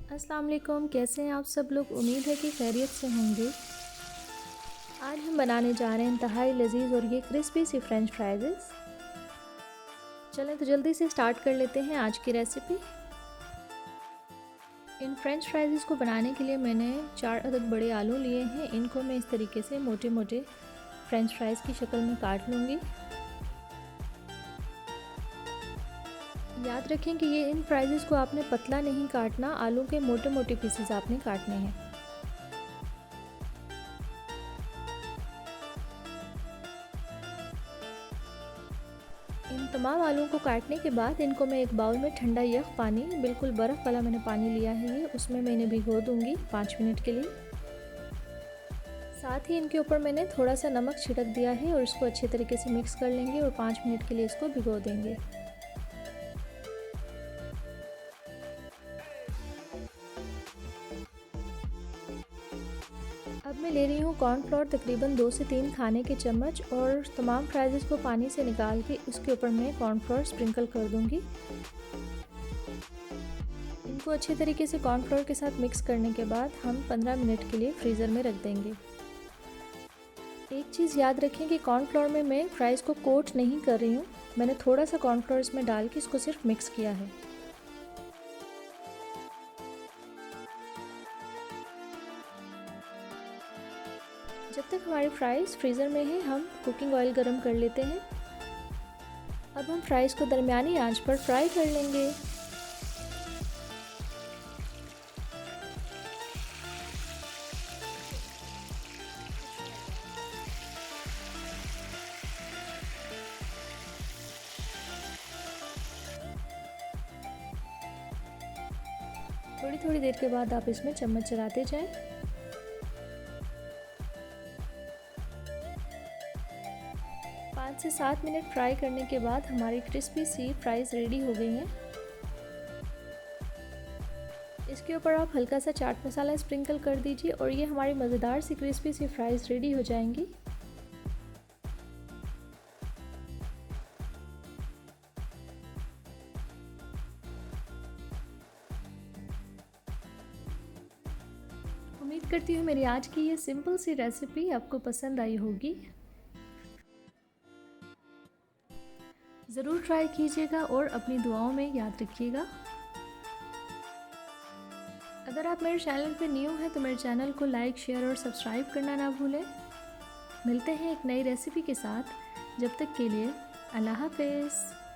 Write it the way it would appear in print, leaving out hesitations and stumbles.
अस्सलाम वालेकुम, कैसे हैं आप सब लोग। उम्मीद है कि खैरियत से होंगे। आज हम बनाने जा रहे हैं इंतहाई लजीज और ये क्रिस्पी सी फ्रेंच फ्राइज़। चलें तो जल्दी से स्टार्ट कर लेते हैं आज की रेसिपी। इन फ्रेंच फ्राइज़ को बनाने के लिए मैंने 4 अदद बड़े आलू लिए हैं। इनको मैं इस तरीके से मोटे मोटे फ्रेंच फ्राइज़ की शक्ल में काट लूँगी। याद रखें कि ये इन फ्राइज़ को आपने पतला नहीं काटना, आलू के मोटे मोटे पीसेस आपने काटने हैं। इन तमाम आलूओं को काटने के बाद इनको मैं एक बाउल में ठंडा यख पानी, बिल्कुल बर्फ़ वाला मैंने पानी लिया है ये, उसमें मैं इन्हें भिगो दूँगी 5 मिनट के लिए। साथ ही इनके ऊपर मैंने थोड़ा सा नमक छिड़क दिया है और इसको अच्छे तरीके से मिक्स कर लेंगे और 5 मिनट के लिए इसको भिगो देंगे। अब मैं ले रही हूँ कॉर्नफ्लोर, तकरीबन 2 से 3 खाने के चम्मच, और तमाम फ्राइज़ को पानी से निकाल के उसके ऊपर मैं कॉर्नफ्लोर स्प्रिंकल कर दूँगी। इनको अच्छे तरीके से कॉर्नफ्लोर के साथ मिक्स करने के बाद हम 15 मिनट के लिए फ्रीज़र में रख देंगे। एक चीज़ याद रखें कि कॉर्नफ्लोर में मैं फ्राइज़ को कोट नहीं कर रही हूँ, मैंने थोड़ा सा कॉर्नफ्लोर इसमें डाल के इसको सिर्फ मिक्स किया है। जब तक हमारी फ्राइज़ फ्रीज़र में है हम कुकिंग ऑयल गरम कर लेते हैं। अब हम फ्राइज़ को दरमियानी आंच पर फ्राई कर लेंगे। थोड़ी थोड़ी देर के बाद आप इसमें चम्मच चलाते जाएं। 5 से 7 मिनट फ्राई करने के बाद हमारी क्रिस्पी सी फ्राइज़ रेडी हो गई हैं। इसके ऊपर आप हल्का सा चाट मसाला स्प्रिंकल कर दीजिए और ये हमारी मज़ेदार सी क्रिस्पी सी फ्राइज़ रेडी हो जाएंगी। उम्मीद करती हूँ मेरी आज की ये सिंपल सी रेसिपी आपको पसंद आई होगी। ज़रूर ट्राई कीजिएगा और अपनी दुआओं में याद रखिएगा। अगर आप मेरे चैनल पर न्यू हैं तो मेरे चैनल को लाइक, शेयर और सब्सक्राइब करना ना भूलें। मिलते हैं एक नई रेसिपी के साथ, जब तक के लिए अल्लाह हाफ़िज़।